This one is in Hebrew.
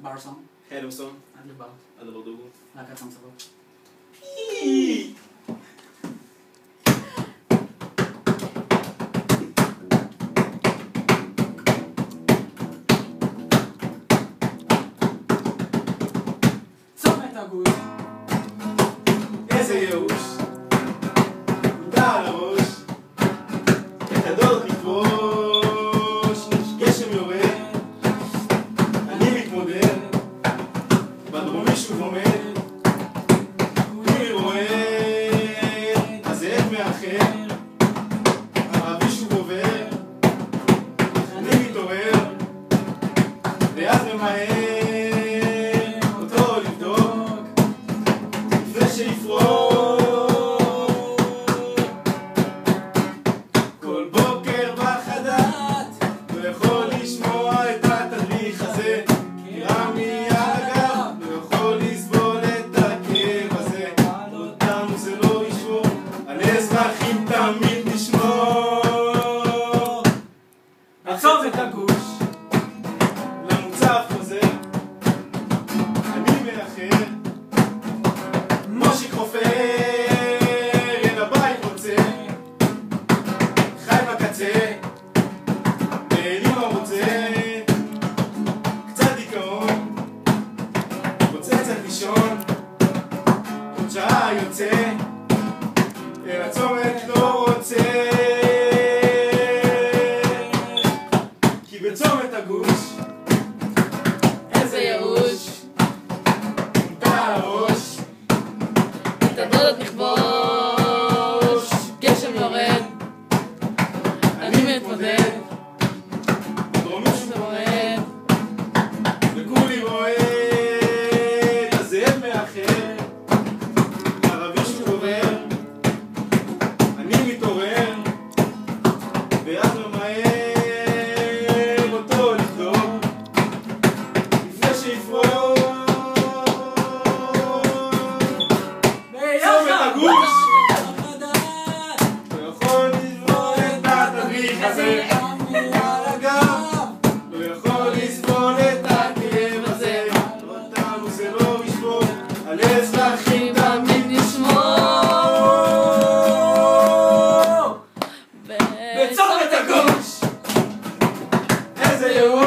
ברסון, חלמסון, אדיר בר, אדבר דוגו. להקת סמסבות. צומת הגוש, איזה ייאוש, נודע על הראש, את הדוד לכבוש, גשם יורד, אני מתמודד, בדרומי שוב עומד, כולי רועד, הזאב מאחר, הערבי שוב עובר, אני מתעורר, ואז ממהר, אותו לבדוק, לפני שיפרוק. כל בוקר בחדת, לא יכול לשמוע את התדריך הזה, כי רמי על הגב, לא יכול לסבול את הכאב הזה. אותנו זה לא ישמור, על אזרחים תמיד נשמור. עצור את הגוש, למוצב חוזר, אני מאחר, מושיק חופר, אל הבית רוצה, חי בקצה, באלימה רוצה, קצת דיכאון, רוצה קצת לישון, עוד שעה יוצא, אל הצומת לא רוצה, כי בצומת הגוש איזה ייאוש, נודע על הראש, את הדוד לכבוש, גשם יורד, אני מתמודד, דרומי שוב ומורד, וכולי רועד, הזאב מאחר, הערבי שוב עובר, אני מתעורר, ואז ממהר אותו לבדוק, לפני שיפרוק. צומת הגוש, לא יכול לסבול את התדריך הזה, על הגב, לא יכול לסבול את הכאב הזה. אותנו זה לא ישמור, על אזרחים תמיד נשמור. בצומת הגוש, איזה ייאוש.